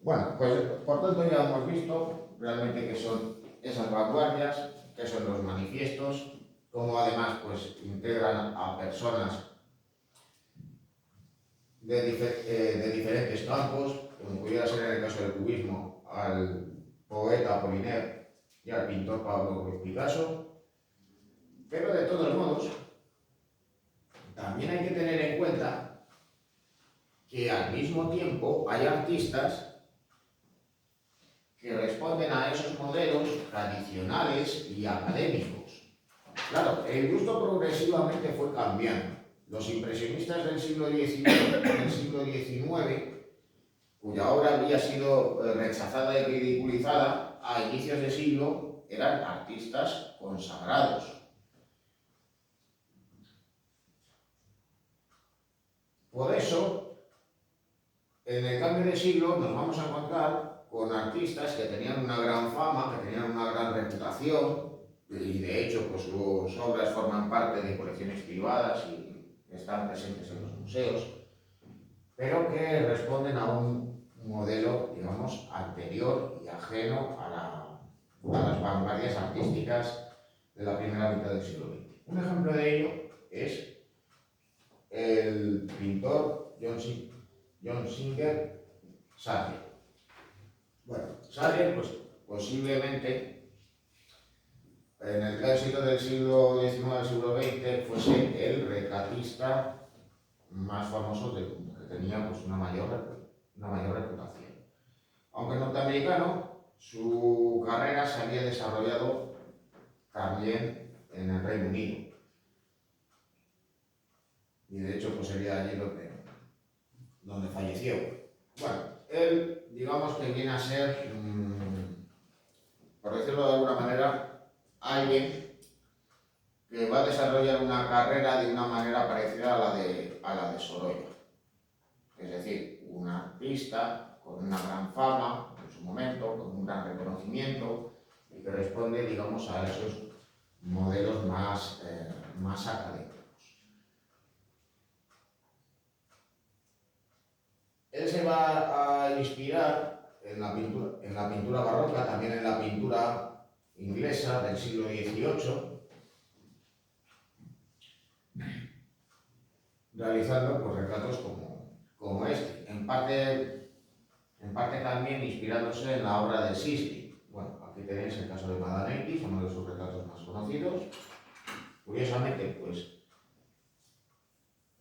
Bueno, pues por tanto ya hemos visto realmente qué son esas vanguardias, qué son los manifiestos, cómo además pues integran a personas de diferentes campos, como pudiera ser en el caso del cubismo, al poeta Apollinaire y al pintor Pablo Ruiz Picasso. Pero de todos modos, también hay que tener en cuenta que al mismo tiempo hay artistas que responden a esos modelos tradicionales y académicos. Claro, el gusto progresivamente fue cambiando. Los impresionistas del siglo XIX, del siglo XIX, cuya obra había sido rechazada y ridiculizada a inicios de siglo, eran artistas consagrados. Por eso, en el cambio de siglo nos vamos a encontrar con artistas que tenían una gran fama, que tenían una gran reputación, y de hecho pues sus obras forman parte de colecciones privadas y están presentes en los museos, pero que responden a un modelo, digamos, anterior y ajeno a las vanguardias artísticas de la primera mitad del siglo XX. Un ejemplo de ello es el pintor John Singer Sargent. Bueno, Sargent, pues posiblemente en el clásico del siglo XIX al siglo XX fuese el retratista más famoso del mundo, que tenía pues, una mayor reputación. Aunque norteamericano, su carrera se había desarrollado también en el Reino Unido. Y de hecho pues sería allí donde falleció. Bueno, él, digamos que viene a ser, por decirlo de alguna manera, alguien que va a desarrollar una carrera de una manera parecida a la de Sorolla. Es decir, un artista con una gran fama en su momento, con un gran reconocimiento y que responde, digamos, a esos modelos más académicos. Él se va a inspirar en la pintura barroca, también en la pintura inglesa del siglo XVIII, realizando pues, retratos como este, en parte también inspirándose en la obra de Sisley. Bueno, aquí tenéis el caso de Madame X, uno de sus retratos más conocidos. Curiosamente, pues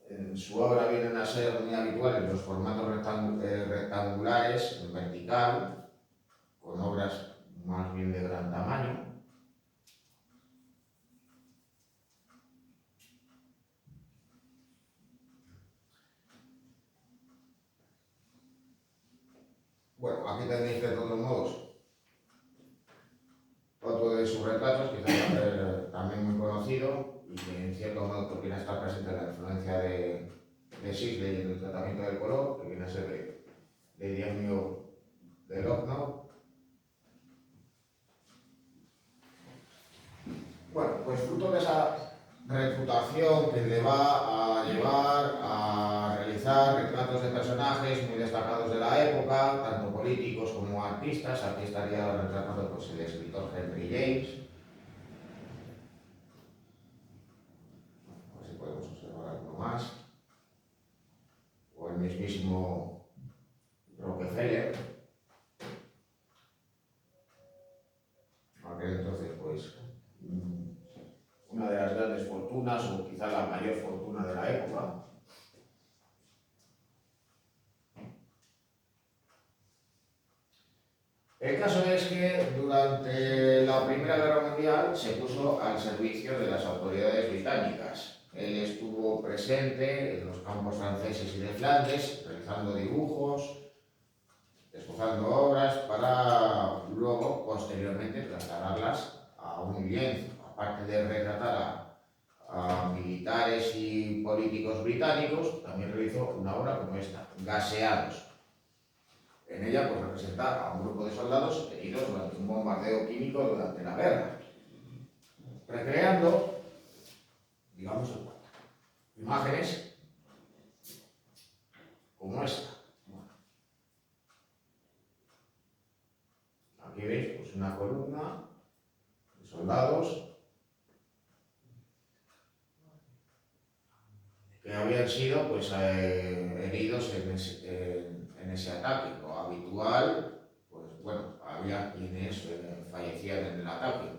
en su obra vienen a ser muy habituales los formatos rectangulares, en vertical, con obras más bien de gran tamaño. Bueno, aquí tenéis de todos modos otro de sus retratos, quizás también muy conocido y que en cierto modo pues, viene a estar presente la influencia de Sisley en el tratamiento del color, que viene a ser de Diemio de Lucknow. Bueno, pues fruto de esa reputación que le va a llevar a realizar retratos de personajes muy destacados de la época, tanto políticos como artistas. Aquí estaría retratado pues, el escritor Henry James. A ver si podemos observar alguno más. O el mismísimo Rockefeller. Aquel entonces, pues, una de las grandes fortunas, o quizá la mayor fortuna de la época. El caso es que durante la Primera Guerra Mundial se puso al servicio de las autoridades británicas. Él estuvo presente en los campos franceses y de Flandes, realizando dibujos, esbozando obras para luego, posteriormente, trasladarlas a un lienzo. Aparte de retratar a militares y políticos británicos, también realizó una obra como esta, Gaseados. En ella pues, representa a un grupo de soldados heridos durante un bombardeo químico durante la guerra, recreando, digamos, imágenes como esta. pues una columna de soldados que habían sido pues, heridos en ese ataque. Lo habitual, pues bueno, había quienes fallecían en el ataque,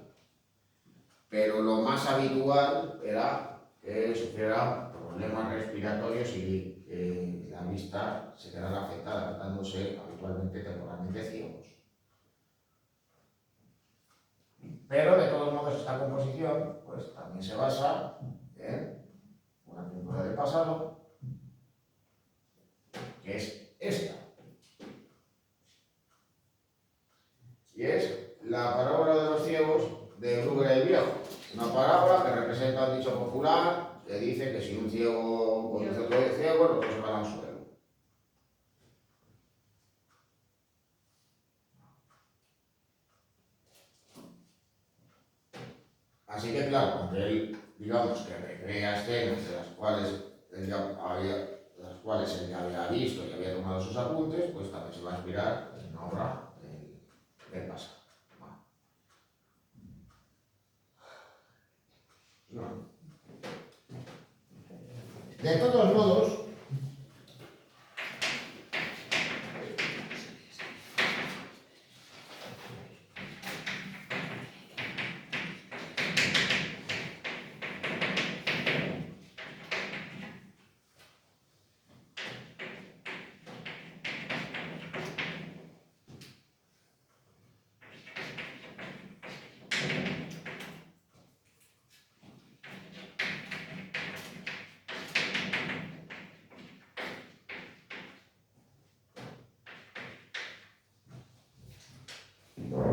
pero lo más habitual era que sufrieran problemas respiratorios y que la vista se quedara afectada, tratándose habitualmente temporalmente ciegos. Pero de todos modos esta composición pues también se basa en una pintura del pasado, que es esta. Y es la parábola de los ciegos de Bruegel el Viejo. Una parábola que representa un dicho popular que dice que si un ciego conduce a otro ciego, los dos se van al suelo. Así que claro, aunque él, digamos, que recrea escenas de las cuales él ya había visto y había tomado sus apuntes, pues también se va a inspirar en una obra del pasado. No. De todos modos,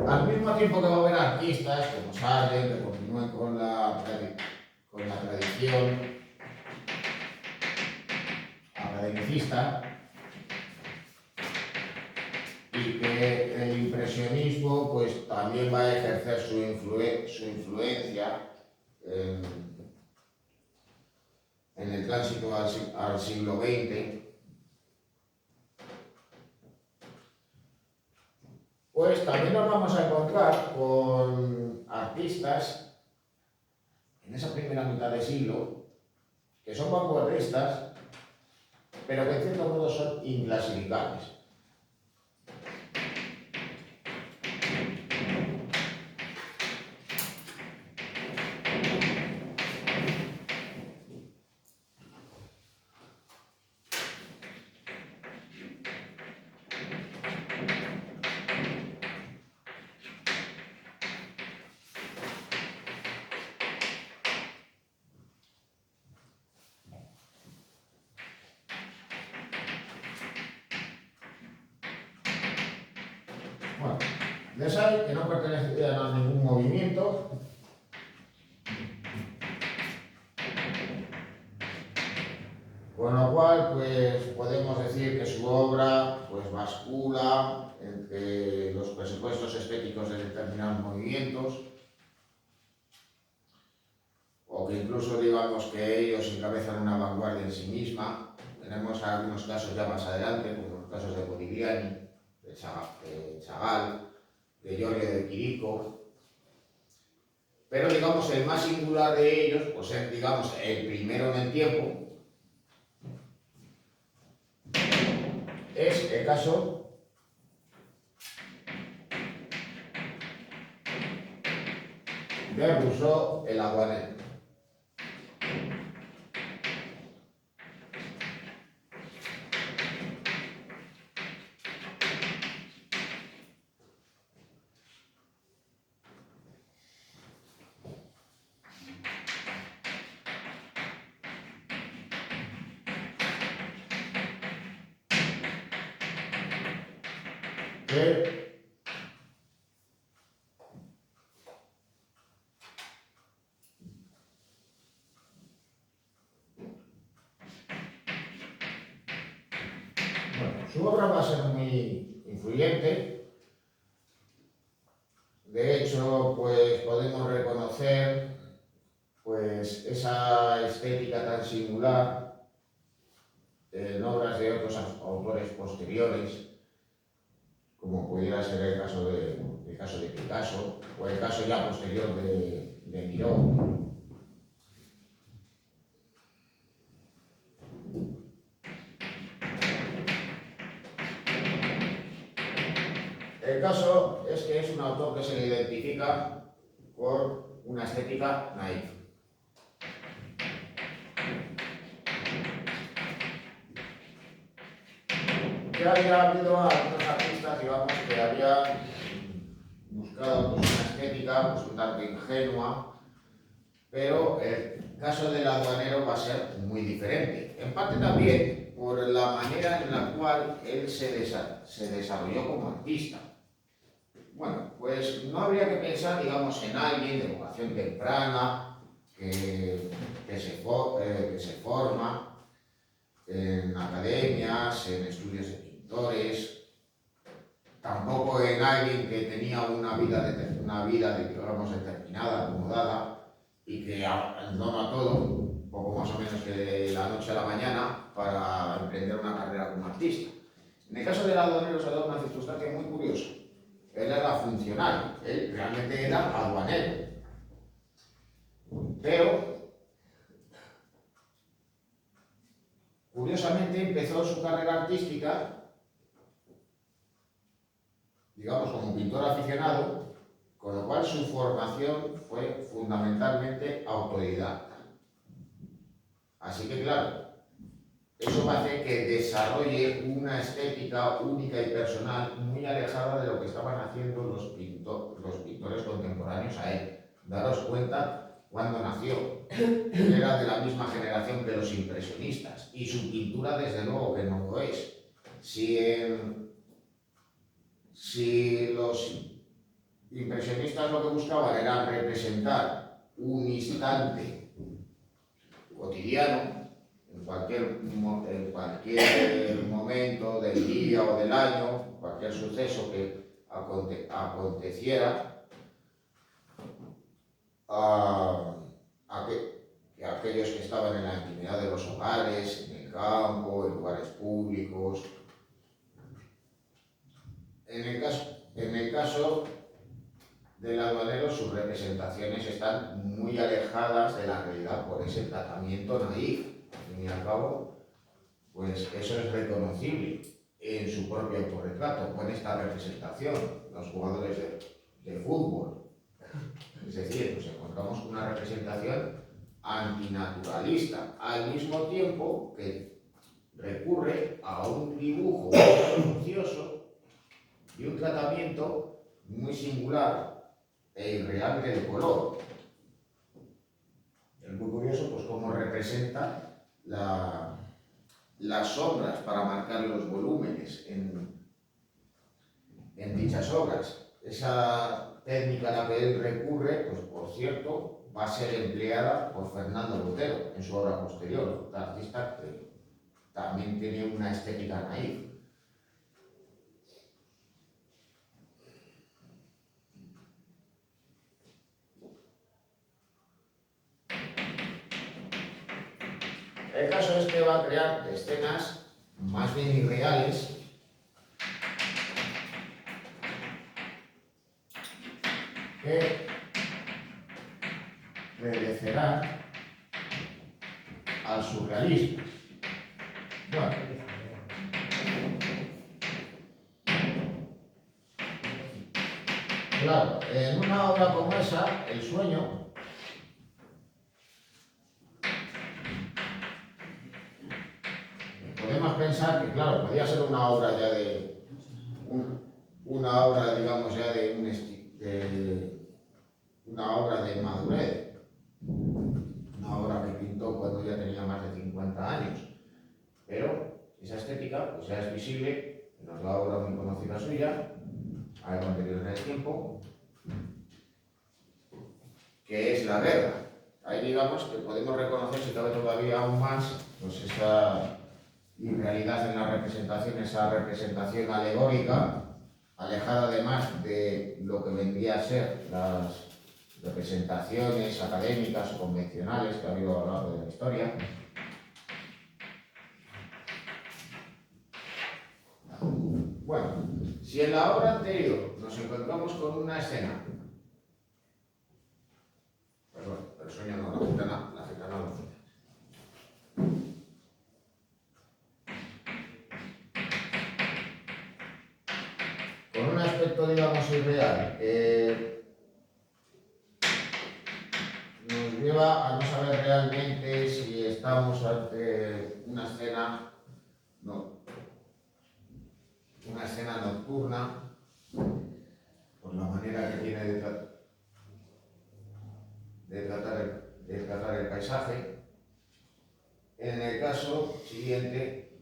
al mismo tiempo que va a haber artistas como Sargent, que continúen con la tradición academicista, y que el impresionismo pues también va a ejercer su influencia en el tránsito al siglo XX, pues también nos vamos a encontrar con artistas en esa primera mitad de siglo que son vanguardistas, pero que en cierto modo son inclasificables. Bueno, les hay que no pertenecían a ningún movimiento, con lo cual pues podemos decir que su obra pues bascula entre los presupuestos estéticos de determinados movimientos, o que incluso digamos que ellos encabezan una vanguardia en sí misma. Tenemos algunos casos ya más adelante, como los casos de Modigliani, de Chagall, de Giorgio de Chirico. Pero digamos el más singular de ellos, pues es digamos el primero en el tiempo, es el caso de Rousseau el Aguanel. Su obra va a ser muy influyente. De hecho, pues podemos reconocer pues esa estética tan singular en obras de otros autores posteriores, como pudiera ser el caso de Picasso o el caso ya posterior de Miró. El caso es que es un autor que se le identifica por una estética naif. Ya había habido algunos artistas, digamos, que habían buscado pues, una estética pues, un tanto ingenua, pero el caso del Aduanero va a ser muy diferente. En parte también por la manera en la cual él se desarrolló como artista. Bueno, pues no habría que pensar, digamos, en alguien de vocación temprana, que se forma en academias, en estudios de pintores, tampoco en alguien que tenía una vida digamos, determinada, acomodada, y que abandona todo, un poco más o menos que de la noche a la mañana, para emprender una carrera como artista. En el caso del Aduanero se ha dado una circunstancia muy curiosa. Él era funcionario, él realmente era aduanero. Pero, curiosamente, empezó su carrera artística, digamos, como pintor aficionado, con lo cual su formación fue fundamentalmente autodidacta. Así que, claro, eso va a hacer que desarrolle una estética única y personal muy alejada de lo que estaban haciendo los pintores contemporáneos a él. Daros cuenta cuando nació. Él era de la misma generación que los impresionistas y su pintura desde luego que no lo es. Si los impresionistas lo que buscaban era representar un instante cotidiano, en cualquier momento del día o del año, cualquier suceso que aconteciera, que aquellos que estaban en la intimidad de los hogares, en el campo, en lugares públicos. En el caso del Aduanero, sus representaciones están muy alejadas de la realidad por ese tratamiento naif. Al fin y al cabo, pues eso es reconocible en su propio autorretrato, con esta representación, los jugadores de fútbol. Es decir, nos encontramos con una representación antinaturalista, al mismo tiempo que recurre a un dibujo muy minucioso y un tratamiento muy singular e irreal del color. Es muy curioso pues cómo representa las sombras para marcar los volúmenes en dichas obras. Esa técnica a la que él recurre, pues por cierto, va a ser empleada por Fernando Botero en su obra posterior, un artista que también tiene una estética naif. El caso es que va a crear escenas más bien irreales que obedecerán al surrealismo. Bueno, claro, en una obra como esa, El sueño, podemos pensar que, claro, podía ser una obra ya de una obra, digamos, ya de una obra de madurez, una obra que pintó cuando ya tenía más de 50 años, pero esa estética pues ya es visible, nos la obra muy conocida suya, algo anterior en el tiempo, que es La Guerra. Ahí digamos que podemos reconocer, si cabe todavía aún más, pues esa irrealidad en la representación, esa representación alegórica, alejada además de lo que vendría a ser las representaciones académicas o convencionales que ha habido a lo largo de la historia. Bueno, Si en la obra anterior nos encontramos con una escena, perdón, el sueño no, la gitana no. Con un aspecto, digamos, irreal, nos lleva a no saber realmente si estamos ante una escena, una escena nocturna, por la manera que tiene de tratar el paisaje. En el caso siguiente,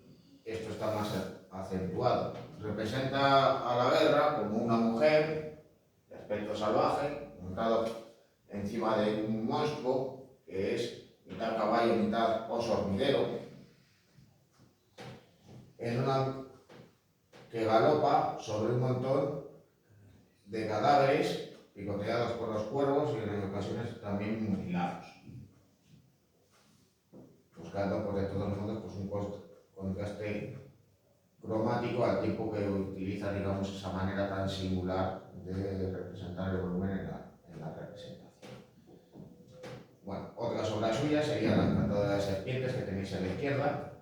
esto está más acentuado. Representa a la guerra como una mujer de aspecto salvaje, montada encima de un monstruo que es mitad caballo, mitad oso hormiguero, que galopa sobre un montón de cadáveres picoteados por los cuervos y en ocasiones también mutilados, buscando pues, de todos modos pues, un contraste cromático al tiempo que utiliza, digamos, esa manera tan singular de representar el volumen en la representación. Bueno, otras obras suyas serían La encantadora de las serpientes, que tenéis a la izquierda,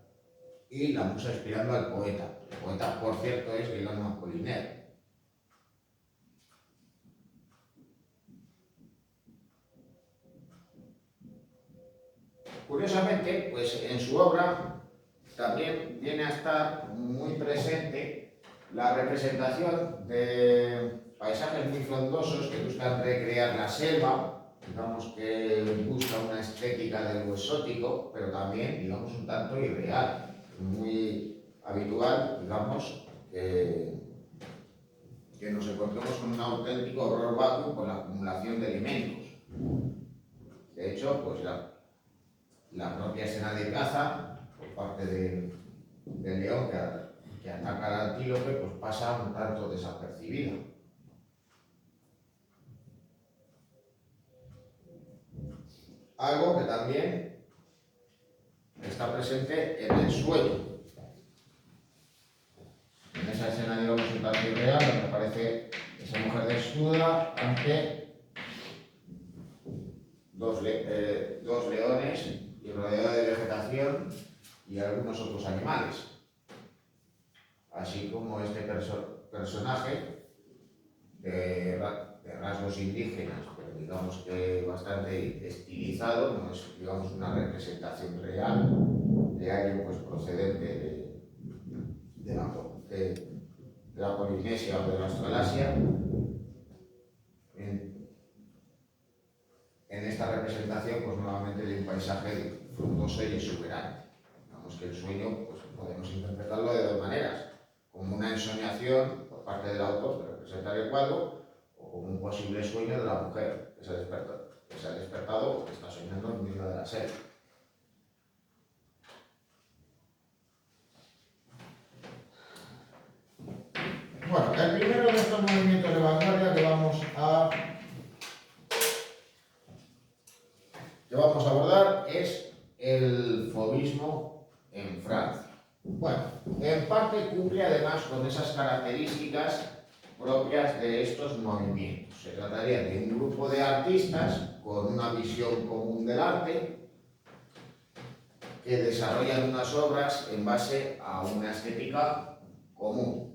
y La musa inspirando al poeta. El poeta, por cierto, es Guillaume Apollinaire. Curiosamente, pues en su obra también viene a estar muy presente la representación de paisajes muy frondosos que buscan recrear la selva, digamos que busca una estética de lo exótico, pero también, digamos, un tanto irreal, muy habitual, digamos, que nos encontremos con un auténtico horror vacuo por la acumulación de alimentos. De hecho, pues la propia escena de caza por parte del león que ataca al antílope, pues pasa un tanto desapercibida. Algo que también está presente en el sueño. En esa escena, digamos, un tanto irreal, donde aparece esa mujer desnuda ante dos leones y rodeada de vegetación y algunos otros animales. Así como este personaje de rasgos indígenas, pero digamos que bastante estilizado, no es, digamos, una representación real de alguien pues, procedente de la Polinesia o de la Australasia. En esta representación, pues nuevamente de un paisaje frondoso y exuberante. Digamos que el sueño, pues podemos interpretarlo de dos maneras, como una ensoñación por parte del autor de representar el cuadro, o como un posible sueño de la mujer que se ha despertado o que está soñando en medio de la selva. Bueno, el primero de estos movimientos de vanguardia que vamos a abordar es el fauvismo en Francia. Bueno, en parte cumple además con esas características propias de estos movimientos. Se trataría de un grupo de artistas con una visión común del arte que desarrollan unas obras en base a una estética común.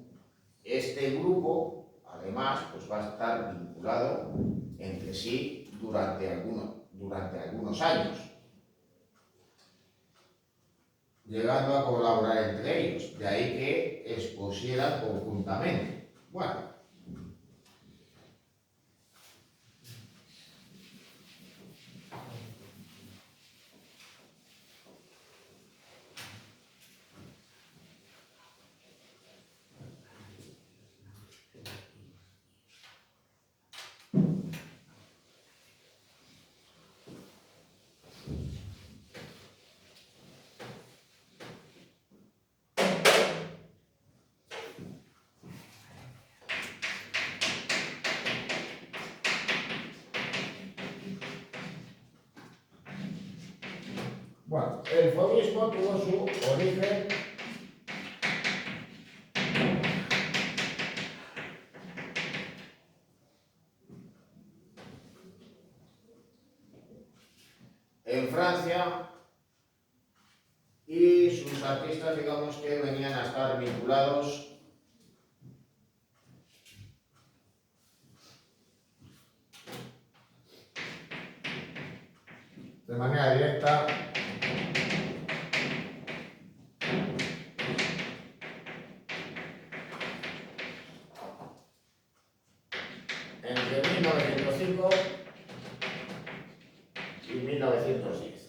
Este grupo, además, pues va a estar vinculado entre sí durante algunos años, llegando a colaborar entre ellos, de ahí que expusieran conjuntamente. Bueno, el fauvismo tuvo su origen en Francia, y sus artistas, digamos que venían a estar vinculados de manera directa entre 1905 y 1910.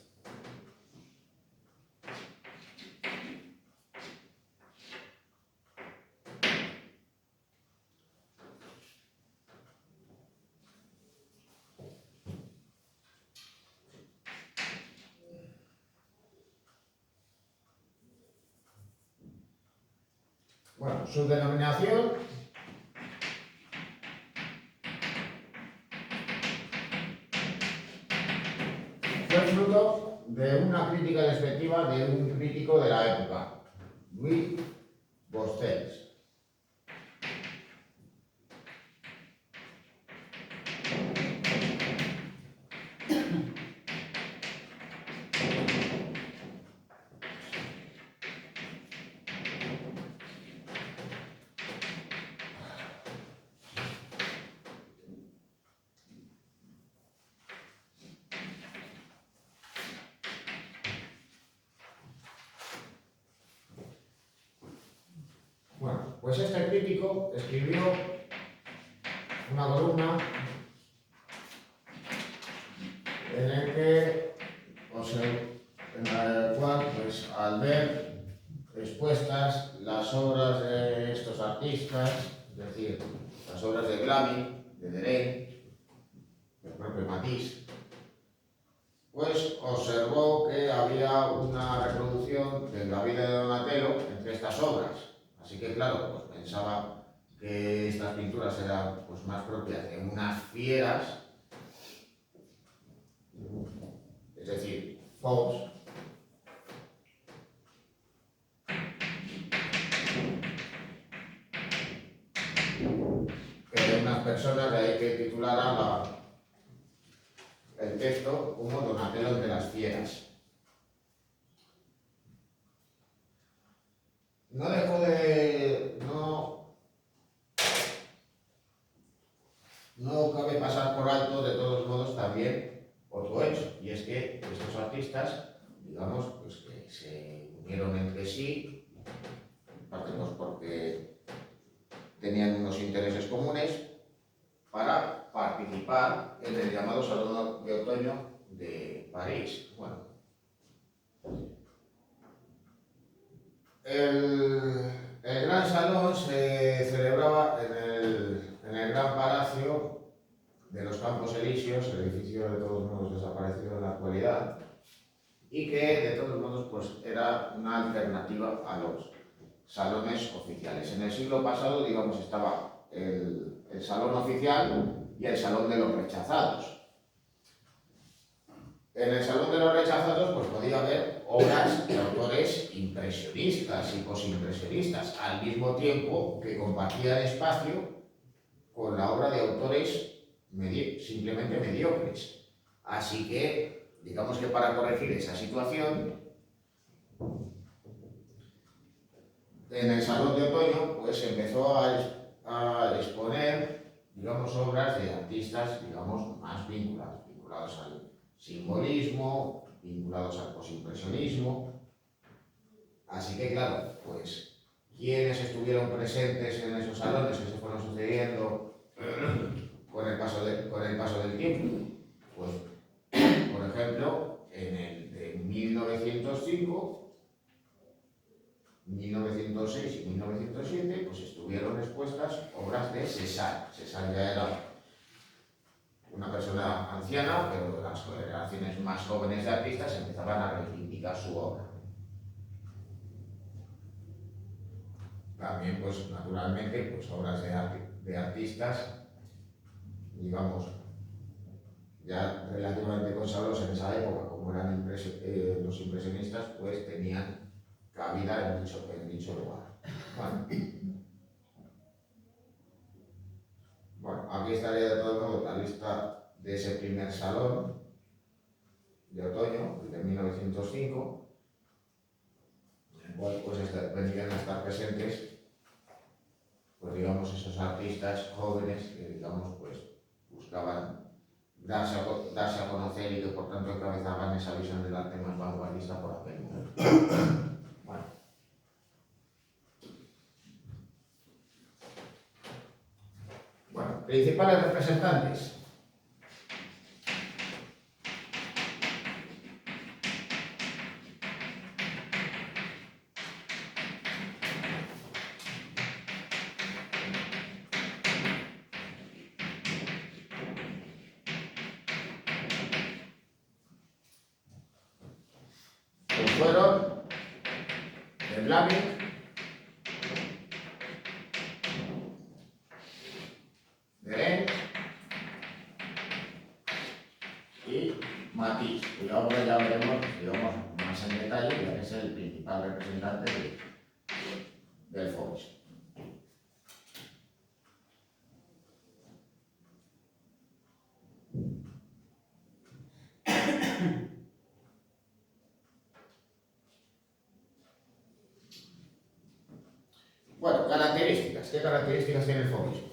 Bueno, su denominación fue fruto de una crítica despectiva de un crítico de la época, Louis Bostels. Bueno, pues este crítico escribió una columna en el que, en la cual, pues, al ver expuestas las obras de estos artistas, es decir, las obras de Glamy, de Derain, del propio Matisse, pues observó que había una reproducción de la vida de Donatello entre estas obras. Así que, claro, pues pensaba que estas pinturas eran, pues, más propias de unas fieras, es decir, fauves, que de unas personas, de ahí que titulara el texto como Donatello de las fieras. No dejó de... No cabe pasar por alto, de todos modos, también otro hecho, y es que estos artistas, digamos, pues que se unieron entre sí, en parte pues porque tenían unos intereses comunes, para participar en el llamado Salón de Otoño de París. Bueno, el Gran Salón se celebraba en el Gran Palacio de los Campos Elíseos, el edificio de todos modos desaparecido en la actualidad, y que de todos modos pues era una alternativa a los salones oficiales. En el siglo pasado, digamos, estaba el salón oficial y el salón de los rechazados. En el salón de los rechazados pues podía haber obras de autores impresionistas y posimpresionistas, al mismo tiempo que compartían espacio con la obra de autores simplemente mediocres. Así que, digamos que para corregir esa situación, en el Salón de Otoño pues empezó a exponer, digamos, obras de artistas, digamos, más vinculados al simbolismo, vinculados al posimpresionismo. Así que, claro, pues, quienes estuvieron presentes en esos salones que se fueron sucediendo con el paso del tiempo, pues, por ejemplo, en el de 1905, 1906 y 1907, pues estuvieron expuestas obras de Cézanne. Cézanne ya era una persona anciana, pero las generaciones más jóvenes de artistas empezaban a reivindicar su obra. También, pues, naturalmente, pues, obras de artistas, digamos, ya relativamente consagrados en esa época, como eran los impresionistas, pues tenían cabida en dicho lugar. Bueno, aquí estaría de todos modos la lista de ese primer salón. de otoño, de 1905, en el cual pues venían a estar presentes, pues digamos, esos artistas jóvenes que, digamos, pues buscaban darse a conocer y que por tanto encabezaban esa visión del arte más vanguardista por aquel momento. Bueno, principales representantes. Pues fueron de Vlaminck, Deren y Matisse, cuya obra ya veremos, digamos, más en detalle, ya que es el principal representante del Fauvismo. Bueno, características. ¿Qué características tiene el Fauvismo?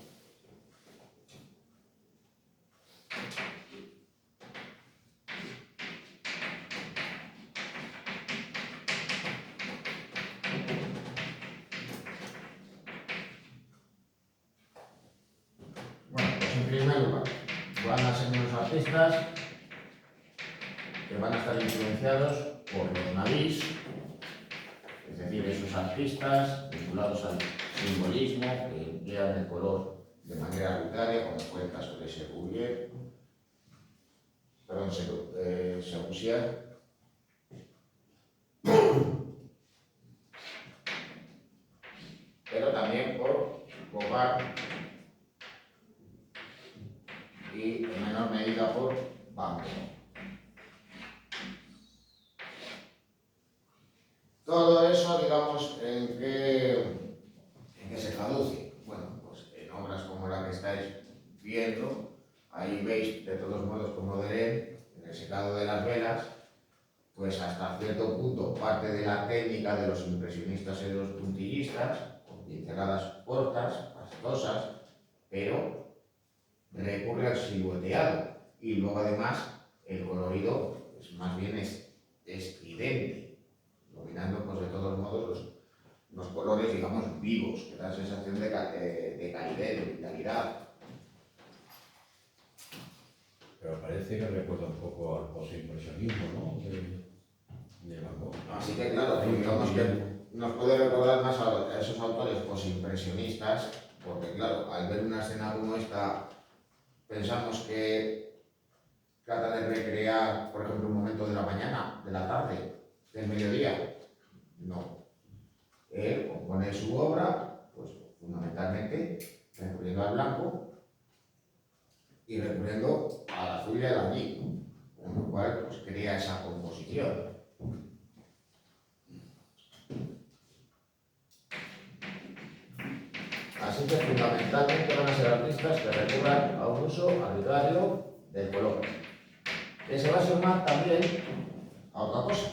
Bueno, pues en primer lugar, van a ser unos artistas que van a estar influenciados por los navís, es decir, esos artistas vinculados al simbolismo que emplean el color de manera arbitraria, como fue el caso de Sebusier, pero también por Bogart y en menor medida por Van Gogh. Todo eso, digamos, ¿en qué se traduce? Bueno, pues en obras como la que estáis viendo, ahí veis de todos modos como Deren, en el secado de las velas, pues hasta cierto punto parte de la técnica de los impresionistas y de los puntillistas, con pinceladas cortas, pastosas, pero recurre al silueteado y luego además el colorido pues, más bien es estridente, dominando pues, de todos modos los colores, digamos, vivos, que da sensación de calidez, de vitalidad. Pero parece que recuerda un poco al postimpresionismo, ¿no? De Van Gogh. Así que claro, digamos que nos puede recordar más a esos autores posimpresionistas, porque claro, al ver una escena como esta, pensamos que trata de recrear, por ejemplo, un momento de la mañana, de la tarde, del mediodía. No. Él compone su obra, pues fundamentalmente recurriendo al blanco y recurriendo al azul y al amarillo, con lo cual pues, crea esa composición. Así que fundamentalmente van a ser artistas que recurran a un uso arbitrario del color, que se va a sumar también a otra cosa.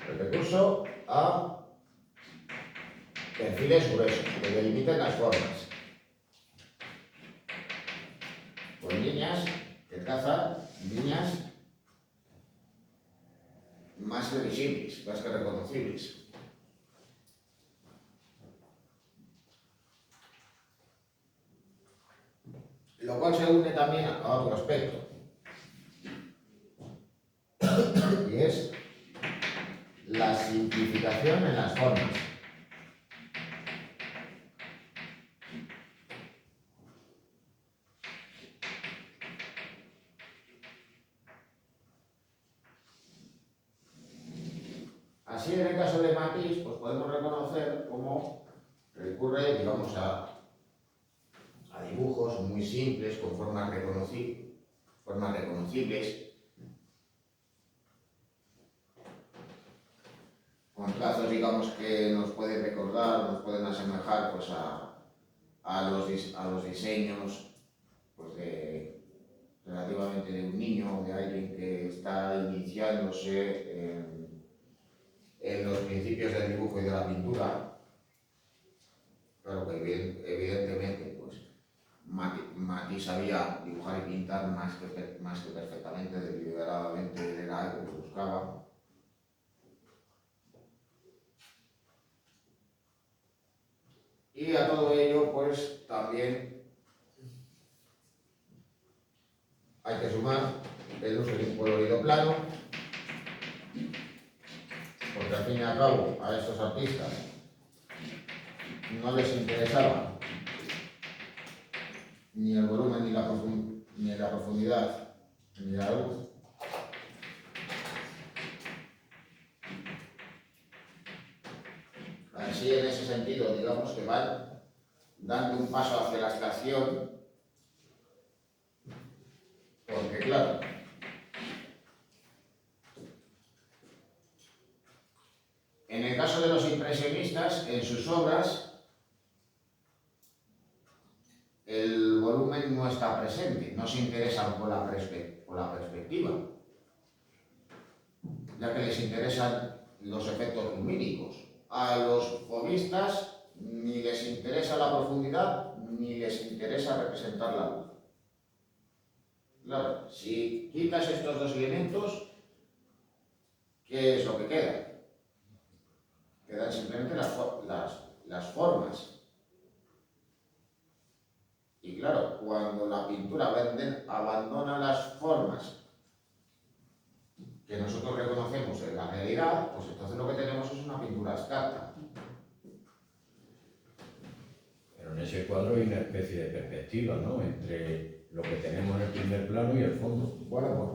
El recurso a perfiles gruesos que delimiten las formas, con líneas que trazan líneas más que visibles, más que reconocibles. Lo cual se une también a otro aspecto, y es la simplificación en las formas. Así, en el caso de Matisse, pues podemos reconocer cómo recurre, digamos, a dibujos muy simples, con formas reconocibles, con trazos, digamos, que nos pueden recordar, nos pueden asemejar pues, a los diseños pues, relativamente de un niño o de alguien que está iniciándose en los principios del dibujo y de la pintura. Claro que evidentemente pues, Matisse sabía dibujar y pintar más que perfectamente, deliberadamente era algo que buscaba. Y a todo ello, pues también hay que sumar el uso de un colorido plano, porque al fin y al cabo a estos artistas no les interesaba ni el volumen, ni la profundidad, ni la luz. Así, en ese sentido, digamos que van dando un paso hacia la abstracción, porque claro, en el caso de los impresionistas, en sus obras, el volumen no está presente, no se interesan por la perspectiva, ya que les interesan los efectos lumínicos. A los fauvistas ni les interesa la profundidad, ni les interesa representar la luz. Claro, si quitas estos dos elementos, ¿qué es lo que queda? Quedan simplemente las formas. Y claro, cuando la pintura abandona las formas que nosotros reconocemos en la realidad, pues entonces lo que tenemos es una pintura abstracta. Pero en ese cuadro hay una especie de perspectiva, ¿no?, entre lo que tenemos en el primer plano y el fondo. Bueno,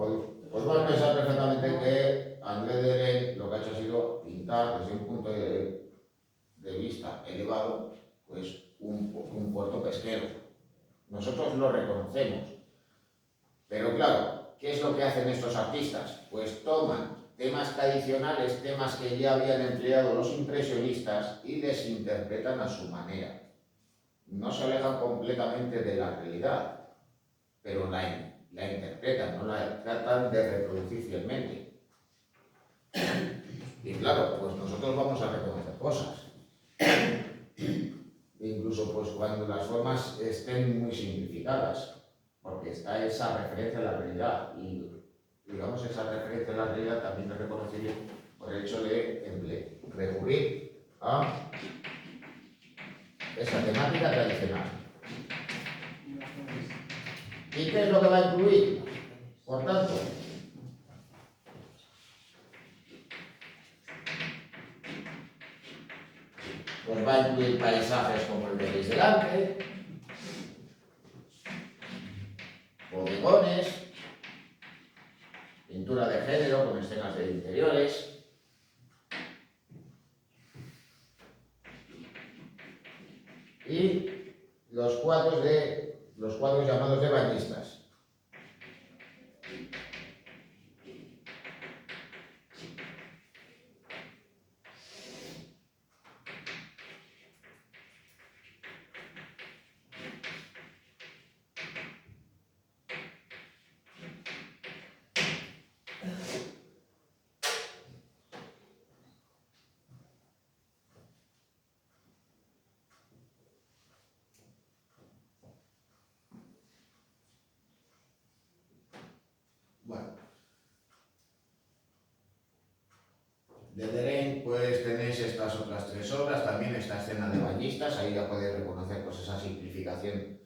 pues vas a pensar perfectamente que André Derain lo que ha hecho ha sido pintar desde un punto de vista elevado, pues un puerto pesquero. Nosotros lo reconocemos, pero claro, ¿qué es lo que hacen estos artistas? Pues toman temas tradicionales, temas que ya habían empleado los impresionistas y les interpretan a su manera. No se alejan completamente de la realidad, pero la interpretan, no la tratan de reproducir fielmente. Y claro, pues nosotros vamos a reconocer cosas. Incluso pues cuando las formas estén muy simplificadas, porque está esa referencia a la realidad, y digamos esa referencia a la realidad también es reconocible por el hecho de recurrir a esa temática tradicional. ¿Y qué es lo que va a incluir? Por tanto, pues va a incluir paisajes como el que veis delante, bodegones, pintura de género con escenas de interiores, y los cuadros llamados de bañistas. Bueno, de Derain pues tenéis estas otras tres obras, también esta escena de bañistas, ahí ya podéis reconocer pues esa simplificación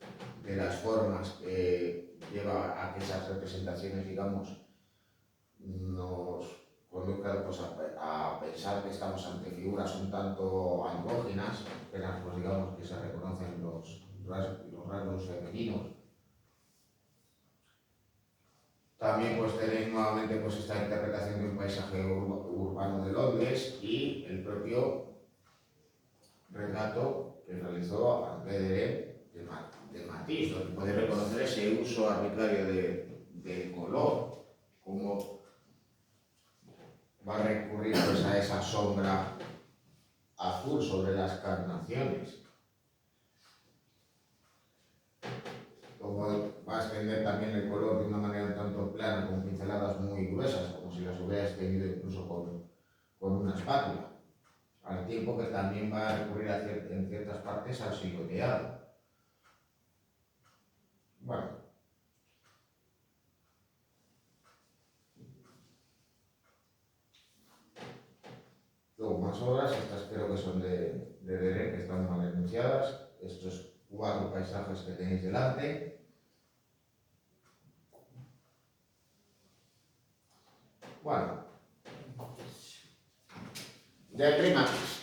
de las formas que lleva a que esas representaciones, digamos, nos conduzcan pues, a pensar que estamos ante figuras un tanto andróginas, apenas pues digamos que se reconocen los rasgos femeninos. También pues tenéis nuevamente pues esta interpretación de un paisaje urbano de Londres y el propio retrato que realizó André Derain de Matisse, donde podéis reconocer ese uso arbitrario del color, como va a recurrir pues a esa sombra azul sobre las carnaciones. Como va a extender también el color de una manera un tanto plana, con pinceladas muy gruesas, como si las hubiera extendido incluso con una espátula. Al tiempo que también va a recurrir en ciertas partes al silueteado. Bueno. Luego más obras, estas creo que son de Dere, que están mal enunciadas. Estos 4 paisajes que tenéis delante. Bueno, de primates.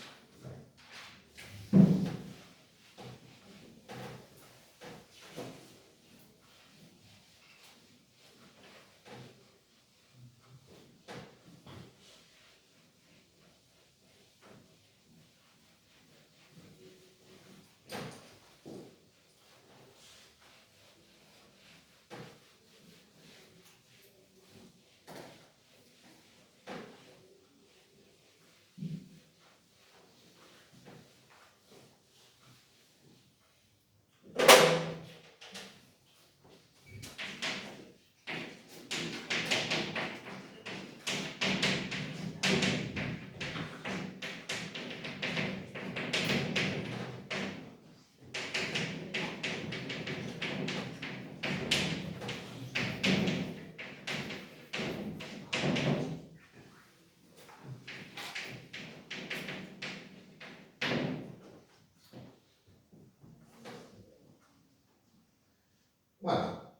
Bueno,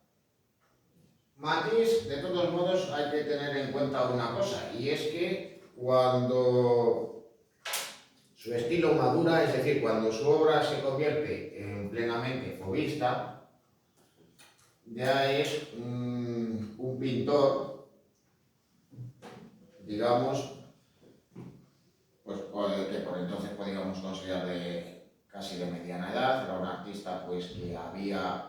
Matisse, de todos modos, hay que tener en cuenta una cosa, y es que cuando su estilo madura, es decir, cuando su obra se convierte en plenamente fauvista, ya es un pintor, digamos, pues, que por entonces podríamos considerar casi de mediana edad. Era un artista pues, que había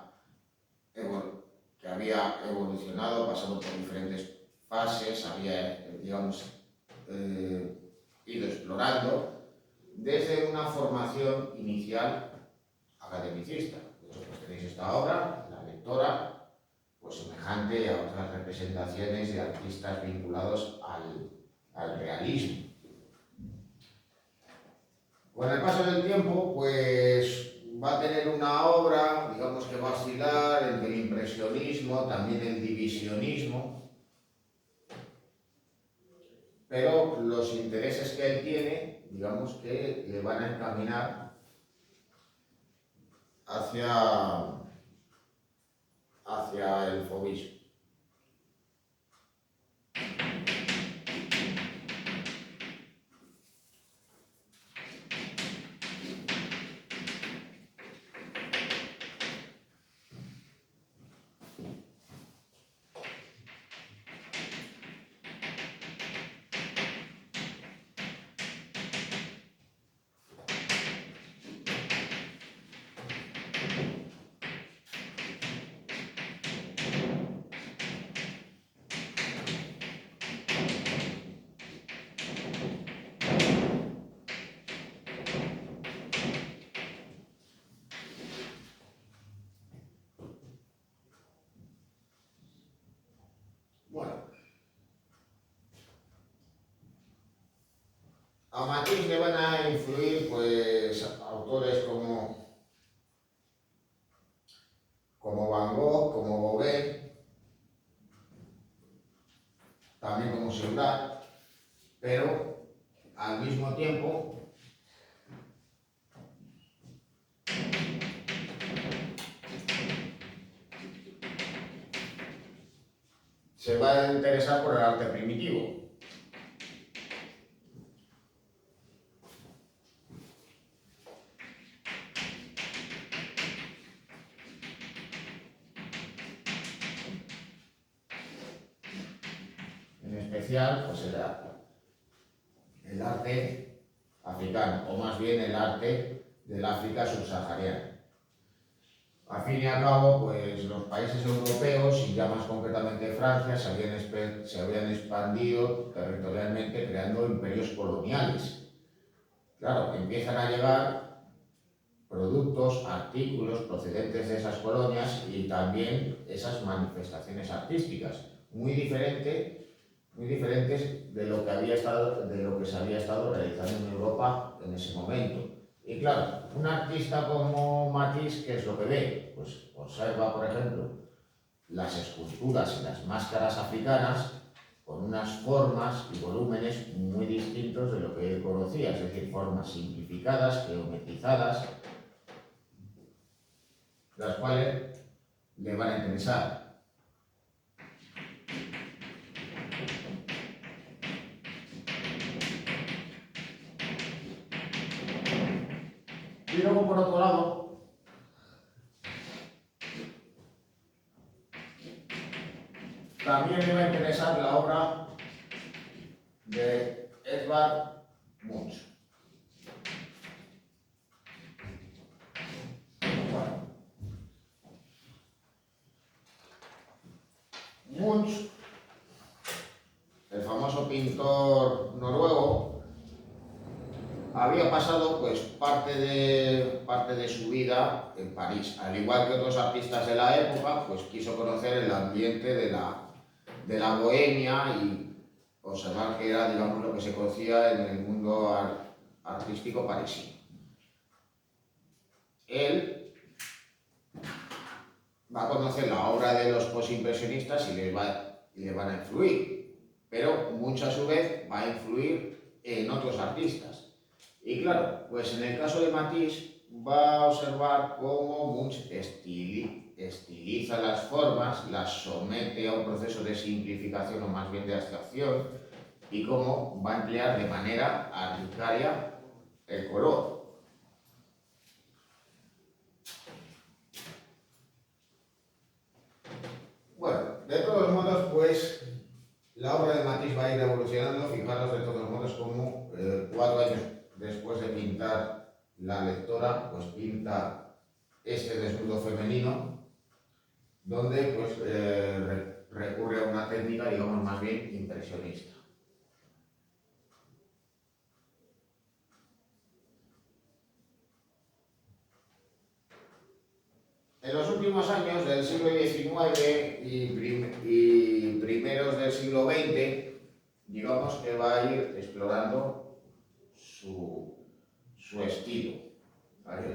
evolucionado, pasado por diferentes fases, había, digamos, ido explorando desde una formación inicial academicista. De hecho, pues tenéis esta obra, La Lectora, pues semejante a otras representaciones de artistas vinculados al realismo. Con el paso del tiempo, pues va a tener una obra, digamos que va a oscilar entre el impresionismo, también el divisionismo, pero los intereses que él tiene, digamos que le van a encaminar hacia el fauvismo. Bueno, a Matisse le van a influir pues autores como Van Gogh, como Gauguin, también como Seurat, pero al mismo tiempo se va a interesar por el arte primitivo. En especial, pues el arte africano, o más bien el arte del África subsahariana. Al fin y al cabo, pues los países europeos, y ya más concretamente Francia, se habían expandido territorialmente creando imperios coloniales. Claro, empiezan a llegar productos, artículos procedentes de esas colonias y también esas manifestaciones artísticas, muy diferentes de lo que se había estado realizando en Europa en ese momento. Y claro, un artista como Matisse, ¿qué es lo que ve? Pues observa, por ejemplo, las esculturas y las máscaras africanas con unas formas y volúmenes muy distintos de lo que él conocía, es decir, formas simplificadas, geometrizadas, las cuales le van a interesar. Y luego, por otro lado, también le va a interesar la obra de Edvard Munch. Munch, el famoso pintor noruego, había pasado pues parte de su vida en París. Al igual que otros artistas de la época, pues quiso conocer el ambiente de la bohemia y observar que era, digamos, lo que se conocía en el mundo artístico parisino. Él va a conocer la obra de los postimpresionistas y le van a influir, pero mucho a su vez va a influir en otros artistas. Y claro, pues en el caso de Matisse va a observar cómo Munch estiliza las formas, las somete a un proceso de simplificación o más bien de abstracción, y cómo va a emplear de manera arbitraria el color. Bueno, de todos modos, pues la obra de Matisse va a ir evolucionando. Fijaros de todos modos como 4 años después de pintar La lectora, pues pinta este desnudo femenino, donde pues recurre a una técnica, digamos, más bien impresionista. En los últimos años del siglo XIX y primeros del siglo XX, digamos que va a ir explorando su estilo.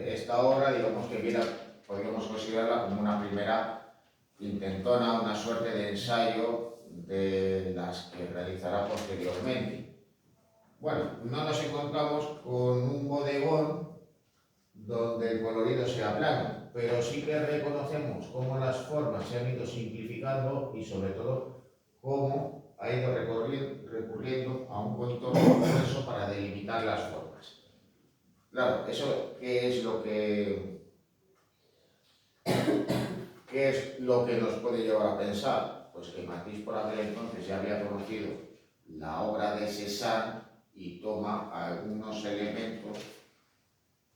Esta obra, digamos que podríamos considerarla como una primera intentona, una suerte de ensayo de las que realizará posteriormente. Bueno, no nos encontramos con un bodegón donde el colorido sea plano, pero sí que reconocemos cómo las formas se han ido simplificando y sobre todo cómo ha ido recurriendo a un contorno grueso para delimitar las formas. Claro, ¿eso qué es lo que nos puede llevar a pensar? Pues que Matisse por aquel entonces ya había conocido la obra de Cézanne y toma algunos elementos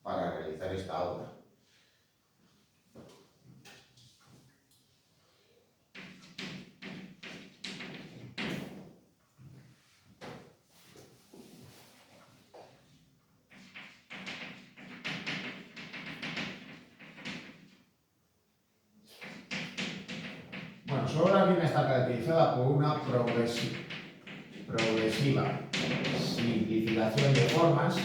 para realizar esta obra. Bueno, su obra viene a estar caracterizada por una progresiva simplificación de formas,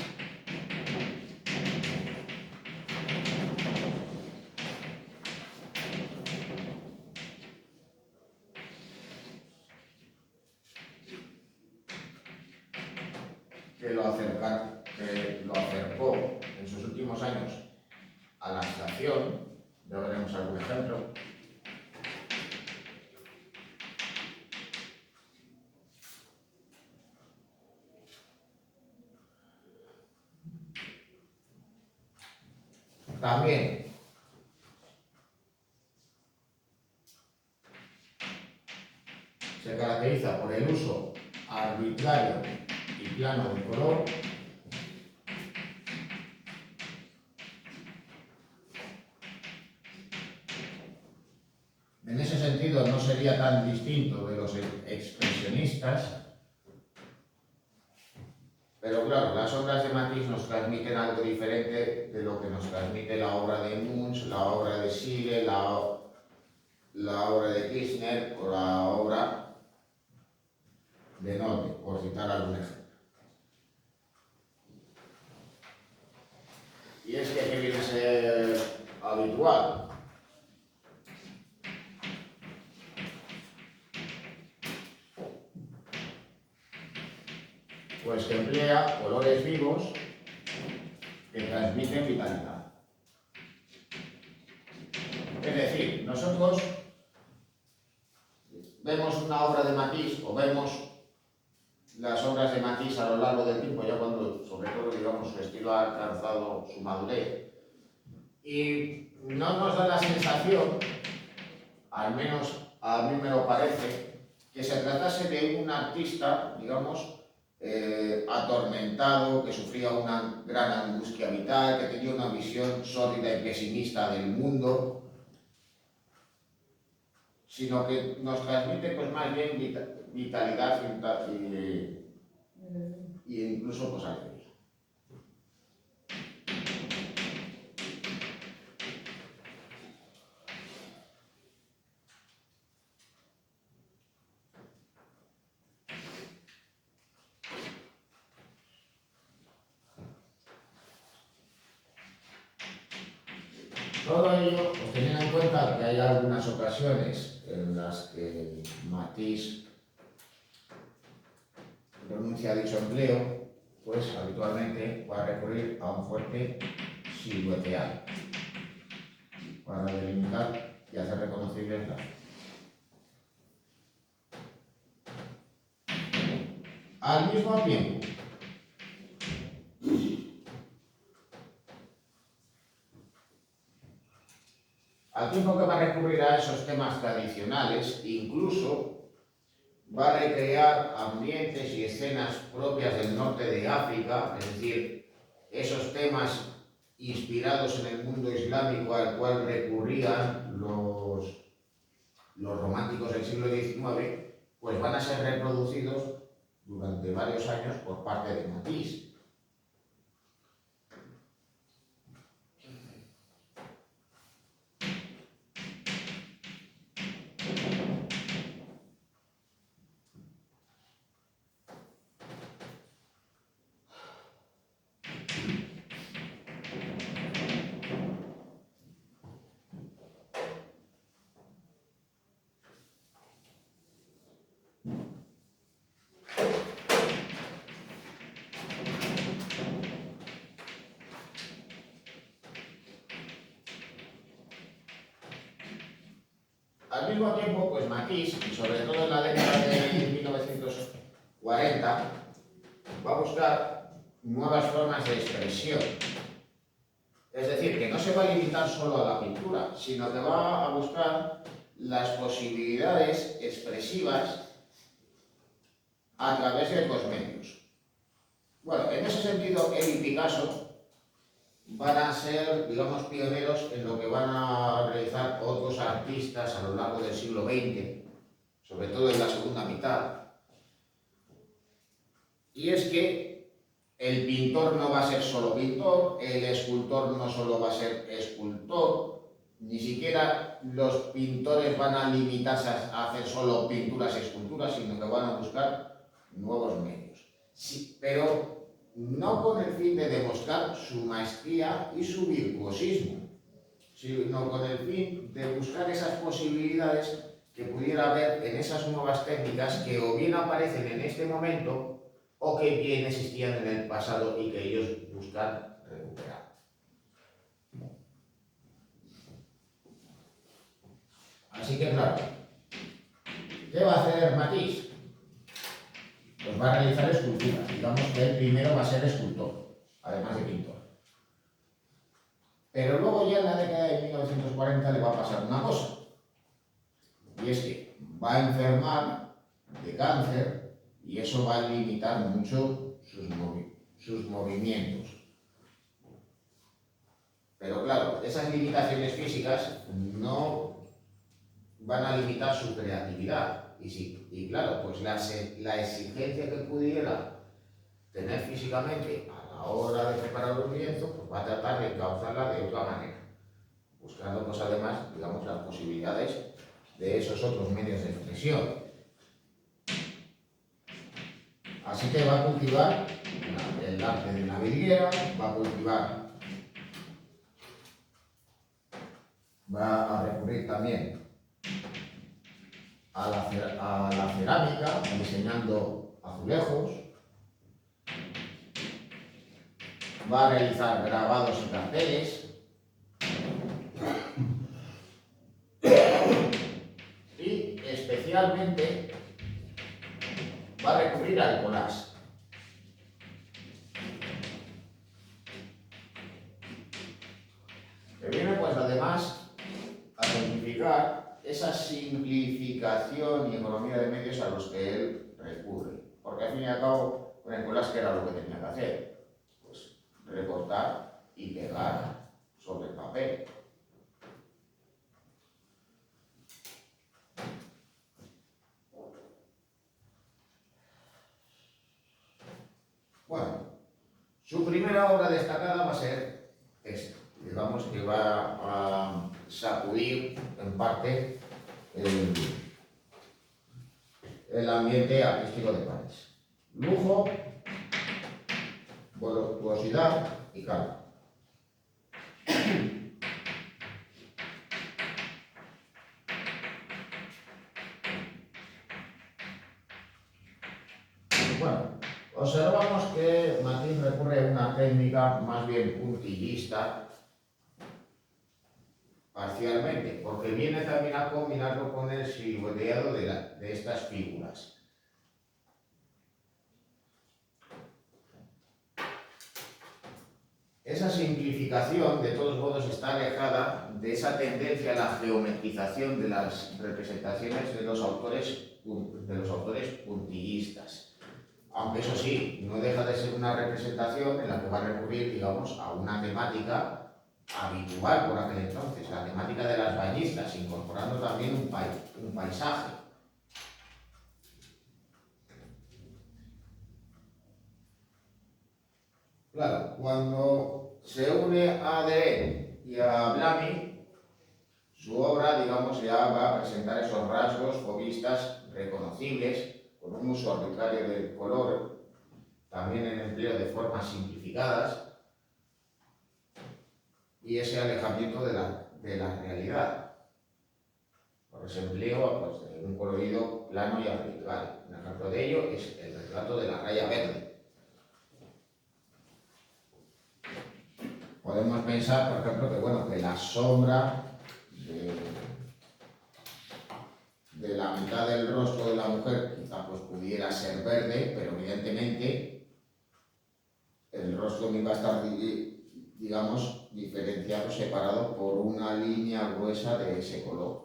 que lo acercó en sus últimos años a la abstracción. Ya veremos algún ejemplo. También se caracteriza por el uso arbitrario y plano del color, sería tan distinto de los expresionistas. Pero claro, las obras de Matisse nos transmiten algo diferente de lo que nos transmite la obra de Munch, la obra de Schiele, la obra de Kirchner o la obra de Nolte, por citar algún ejemplo. Y es que viene a ser habitual. Pues que emplea colores vivos que transmiten vitalidad. Es decir, nosotros vemos una obra de Matisse o vemos las obras de Matisse a lo largo del tiempo, ya cuando, sobre todo, digamos, su estilo ha alcanzado su madurez, y no nos da la sensación, al menos a mí me lo parece, que se tratase de un artista, digamos, atormentado, que sufría una gran angustia vital, que tenía una visión sórdida y pesimista del mundo, sino que nos transmite pues más bien vitalidad y incluso pues alegría. Todo ello, pues teniendo en cuenta que hay algunas ocasiones en las que Matisse pronuncia dicho empleo, pues habitualmente va a recurrir a un fuerte silueteado para delimitar y hacer reconocibles las. Al mismo tiempo, que va a recurrir a esos temas tradicionales, incluso va a recrear ambientes y escenas propias del norte de África, es decir, esos temas inspirados en el mundo islámico al cual recurrían los románticos del siglo XIX, pues van a ser reproducidos durante varios años por parte de Matisse. Al mismo tiempo, pues Matisse, y sobre todo en la década de 1940, va a buscar nuevas formas de expresión. Es decir, que no se va a limitar solo a la pintura, sino que va a buscar las posibilidades expresivas a través de los medios. Bueno, en ese sentido, él y Picasso van a ser, digamos, pioneros en lo que van a realizar otros artistas a lo largo del siglo XX, sobre todo en la segunda mitad. Y es que el pintor no va a ser solo pintor, el escultor no solo va a ser escultor, ni siquiera los pintores van a limitarse a hacer solo pinturas y esculturas, sino que van a buscar nuevos medios. Sí, pero no con el fin de demostrar su maestría y su virtuosismo, sino con el fin de buscar esas posibilidades que pudiera haber en esas nuevas técnicas que o bien aparecen en este momento o que bien existían en el pasado y que ellos buscan recuperar. Así que claro, ¿qué va a hacer Matisse? Pues va a realizar esculturas. Digamos que él primero va a ser escultor, además de pintor. Pero luego ya en la década de 1940 le va a pasar una cosa. Y es que va a enfermar de cáncer y eso va a limitar mucho sus movimientos. Pero claro, esas limitaciones físicas no van a limitar su creatividad. Y claro, pues la exigencia que pudiera tener físicamente a la hora de preparar un lienzo, pues va a tratar de encauzarla de otra manera, buscando pues además, digamos, las posibilidades de esos otros medios de expresión. Así que va a cultivar el arte de la vidriera, va a recurrir también a la cerámica, diseñando azulejos, va a realizar grabados y carteles, y especialmente va a recurrir al collage. Que viene pues además a simplificar esa simplificación y economía de medios a los que él recurre. Porque al fin y al cabo, con el collage, ¿qué era lo que tenía que hacer? Pues recortar y pegar sobre el papel. Bueno, su primera obra destacada va a ser esta. Digamos que va a sacudir en parte el ambiente artístico de París. Lujo, voluptuosidad y calma. Bueno, observamos que Matisse recurre a una técnica más bien puntillista, parcialmente, porque viene también a combinarlo con el silueteado de estas figuras. Esa simplificación, de todos modos, está alejada de esa tendencia a la geometrización de las representaciones de los autores puntillistas. Aunque eso sí, no deja de ser una representación en la que va a recurrir, digamos, a una temática habitual por aquel entonces, la temática de las bañistas, incorporando también un paisaje. Claro, cuando se une a Delaunay y a Blamy, su obra, digamos, ya va a presentar esos rasgos fauvistas reconocibles, con un uso arbitrario del color, también en empleo de formas simplificadas, y ese alejamiento de la realidad. Por ese empleo pues, de un colorido plano y arbitral. Un ejemplo de ello es el retrato de la raya verde. Podemos pensar, por ejemplo, que, bueno, que la sombra de la mitad del rostro de la mujer quizá pues, pudiera ser verde, pero evidentemente el rostro va a estar, digamos, diferenciado, separado por una línea gruesa de ese color.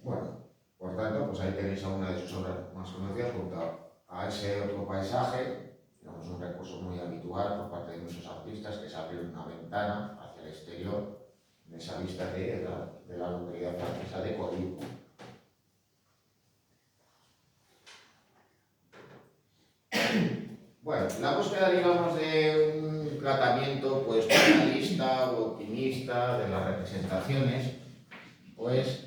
Bueno, por tanto, pues ahí tenéis a una de sus obras más conocidas junto a ese otro paisaje, digamos un recurso muy habitual por parte de muchos artistas, que es abrir una ventana hacia el exterior en esa vista de la localidad francesa de Cordoue. Bueno, la búsqueda, digamos, de un tratamiento pues realista o optimista de las representaciones, pues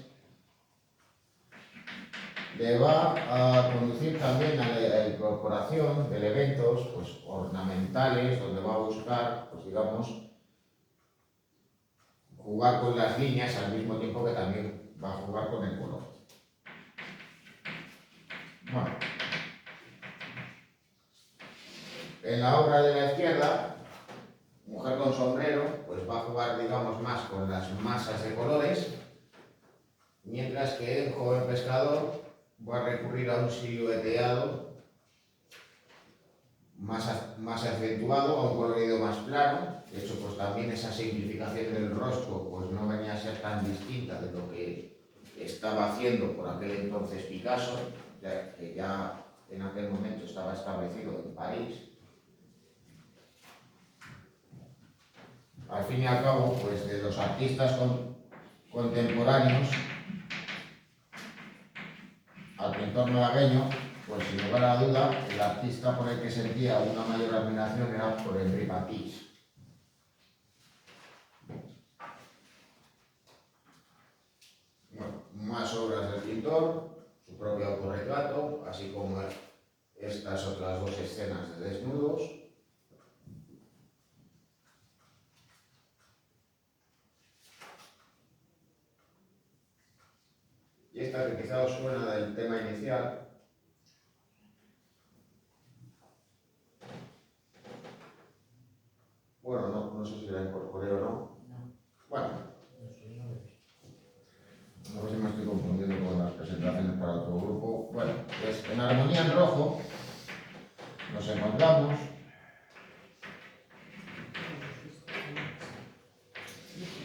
le va a conducir también a la incorporación de elementos pues, ornamentales, donde va a buscar, pues digamos, jugar con las líneas al mismo tiempo que también va a jugar con el color. Bueno, en la obra de la izquierda, Mujer con sombrero, pues va a jugar, digamos, más con las masas de colores, mientras que el joven pescador va a recurrir a un silueteado más acentuado, a un colorido más plano. De hecho, pues también esa simplificación del rostro pues no venía a ser tan distinta de lo que estaba haciendo por aquel entonces Picasso, que ya en aquel momento estaba establecido en París. Al fin y al cabo, pues de los artistas contemporáneos al pintor malagueño, pues sin lugar a duda, el artista por el que sentía una mayor admiración era por Henri Matisse. Bueno, más obras del pintor, su propio autorretrato, así como estas otras dos escenas de desnudos. Y esta que quizá os suena del tema inicial. Bueno, no sé si la incorporé o no. Bueno, no sé si me estoy confundiendo con las presentaciones para otro grupo. Bueno, pues en Armonía en Rojo nos encontramos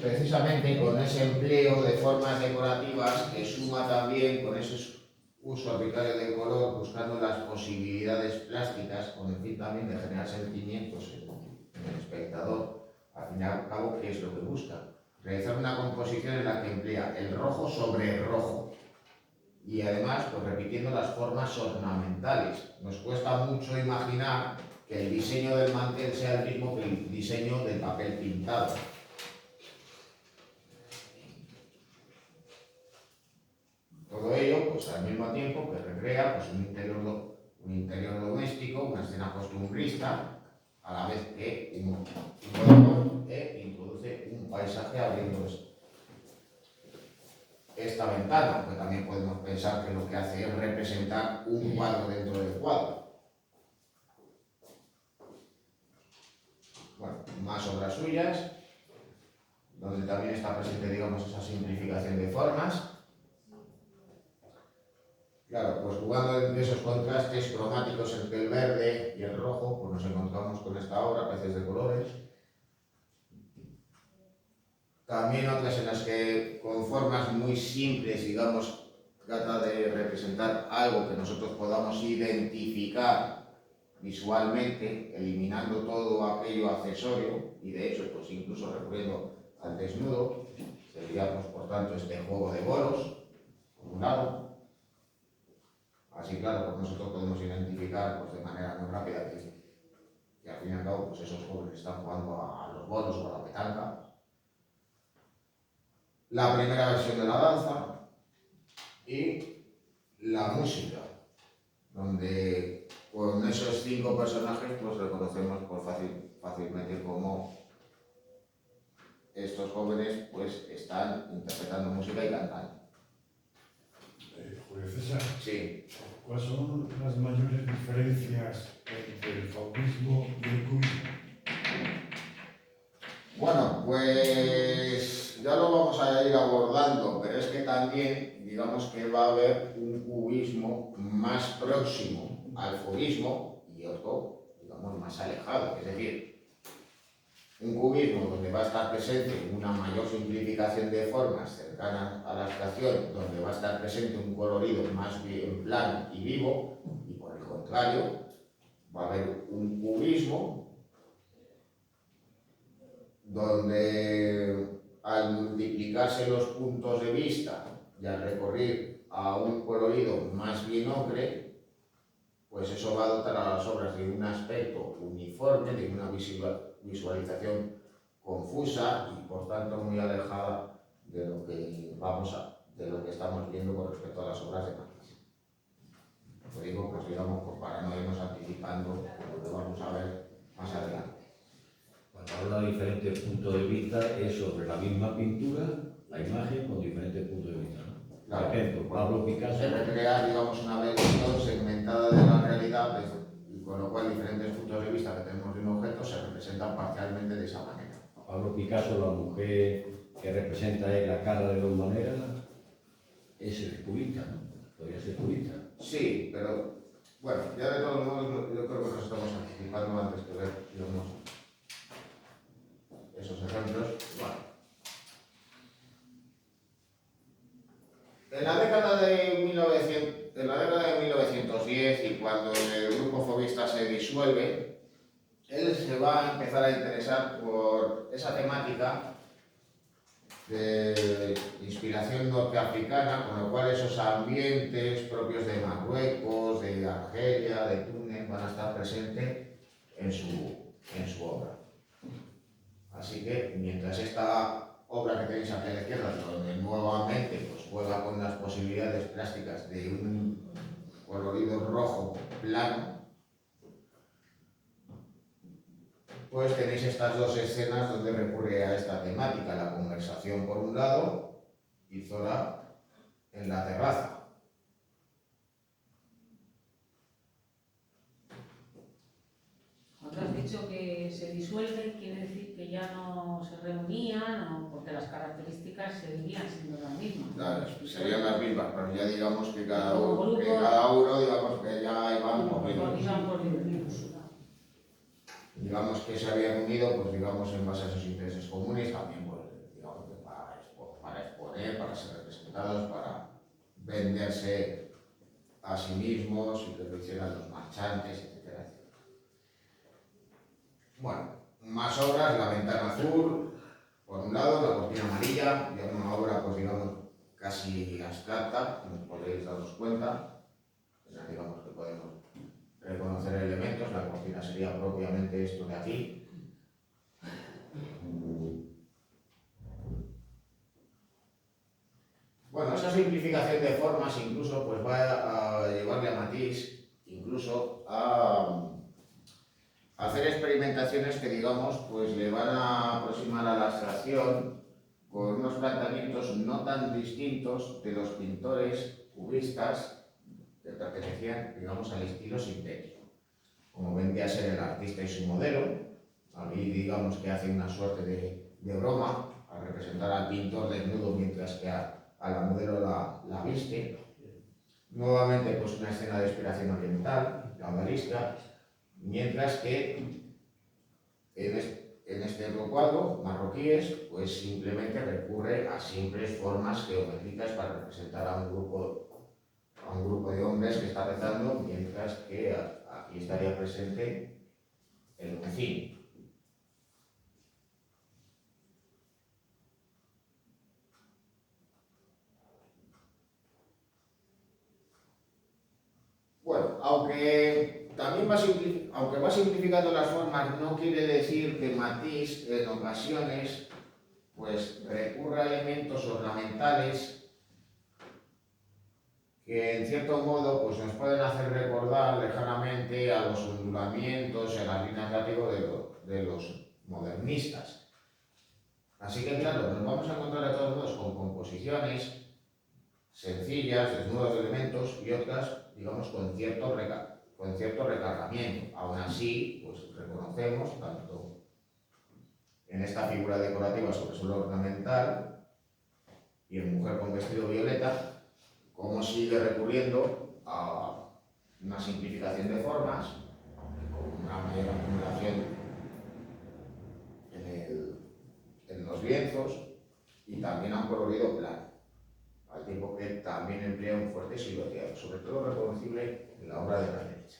precisamente con ese empleo de formas decorativas que suma también con ese uso arbitrario del color, buscando las posibilidades plásticas con el fin también de generar sentimientos en el espectador. Al fin y al cabo, ¿qué es lo que busca? Realizar una composición en la que emplea el rojo sobre el rojo y además pues repitiendo las formas ornamentales. Nos cuesta mucho imaginar que el diseño del mantel sea el mismo que el diseño del papel pintado. Todo ello pues al mismo tiempo que recrea pues, un interior doméstico, una escena costumbrista, a la vez que un bodegón introduce un paisaje abriendo esta ventana, aunque también podemos pensar que lo que hace es representar un cuadro dentro del cuadro. Bueno, más obras suyas, donde también está presente, digamos, esa simplificación de formas. Claro, pues jugando entre esos contrastes cromáticos entre el verde y el rojo, pues nos encontramos con esta obra, Peces de Colores. También otras en las que con formas muy simples, digamos, trata de representar algo que nosotros podamos identificar visualmente, eliminando todo aquello accesorio, y de hecho, pues incluso recurriendo al desnudo. Sería, pues, por tanto, este juego de bolos, por un lado. Así, claro, pues nosotros podemos identificar pues, de manera muy rápida que al fin y al cabo pues, esos jóvenes están jugando a los bolos o a la petanca. La primera versión de la danza y la música, donde con esos 5 personajes pues reconocemos pues, fácilmente cómo estos jóvenes pues están interpretando música y cantando. Julio César, Sí. ¿cuáles son las mayores diferencias entre el fauvismo y el cubismo? Bueno, pues ya lo vamos a ir abordando, pero es que también, digamos que va a haber un cubismo más próximo al fauvismo y otro, digamos, más alejado. Es decir, un cubismo donde va a estar presente una mayor simplificación de formas cercana a la abstracción, donde va a estar presente un colorido más bien plano y vivo, y por el contrario, va a haber un cubismo donde al multiplicarse los puntos de vista y al recurrir a un colorido más bien ocre, pues eso va a dotar a las obras de un aspecto uniforme, de una visualización confusa y por tanto muy alejada de lo que estamos viendo con respecto a las obras de Matisse. Lo digo, pues digamos, pues para no irnos anticipando lo que vamos a ver más adelante. Cuando habla de diferentes puntos de vista es sobre la misma pintura, la imagen con diferentes puntos de vista, ¿no? Claro. Por ejemplo, Pablo Picasso. Se recrea, digamos, una visión segmentada de la realidad, y con lo cual diferentes puntos de vista que tenemos de un objeto se representan parcialmente de esa manera. Pablo Picasso, la mujer que representa la cara de dos maneras, es el cubista, ¿no? Podría ser cubista. Sí, pero Bueno, ya de todos modos, yo creo que nos estamos anticipando antes de ver, digamos, esos ejemplos. Bueno, en la década de 1910 y cuando el grupo fobista se disuelve, él se va a empezar a interesar por esa temática de inspiración norteafricana, con lo cual esos ambientes propios de Marruecos, de Argelia, de Túnez van a estar presentes en su obra. Así que mientras esta obra que tenéis aquí a la izquierda, donde nuevamente pues, juega con las posibilidades plásticas de un colorido rojo plano, pues tenéis estas dos escenas donde recurre a esta temática, la conversación por un lado y Zora en la terraza. Cuando has dicho que se disuelven, quiere decir que ya no se reunían, o porque las características seguirían siendo las mismas. Claro, serían las mismas, pero ya digamos que cada Como uno, grupo, digamos que ya iban como movidos. iban por divertirse. Digamos que se habían unido, pues digamos, en base a esos intereses comunes, también, pues, digamos, que para exponer, para ser representados, para venderse a sí mismos y que lo hicieran los marchantes, etcétera, etcétera. Bueno, más obras, La ventana azul, por un lado, La cortina amarilla, ya una obra, pues digamos, casi abstracta, como podréis daros cuenta, digamos que podemos reconocer elementos, la cortina sería propiamente esto de aquí. Bueno, esa simplificación de formas incluso pues va a llevarle a Matisse incluso a hacer experimentaciones que digamos pues le van a aproximar a la abstracción con unos planteamientos no tan distintos de los pintores cubistas que pertenecían, digamos, al estilo sintético. Como vendría a ser el artista y su modelo, aquí digamos que hace una suerte de broma al representar al pintor desnudo mientras que a la modelo la viste. Nuevamente pues una escena de inspiración oriental, la odalisca, mientras que en este otro cuadro, marroquíes, pues simplemente recurre a simples formas geométricas para representar a un grupo de hombres que está rezando, mientras que aquí estaría presente el vecino. Bueno, aunque va simplificando las formas, no quiere decir que Matisse en ocasiones pues recurra a elementos ornamentales que en cierto modo pues, nos pueden hacer recordar lejanamente a los ondulamientos y a las líneas de látigo de los modernistas. Así que claro, nos vamos a encontrar a todos modos con composiciones sencillas, desnudas de elementos y otras, digamos, con cierto recargamiento. Aún así, pues reconocemos tanto en esta figura decorativa sobre suelo ornamental y en Mujer con vestido violeta, cómo sigue recurriendo a una simplificación de formas, con una mayor acumulación en los lienzos y también a un colorido plano, al tiempo que también emplea un fuerte silueteado, sobre todo reconocible en la obra de la derecha.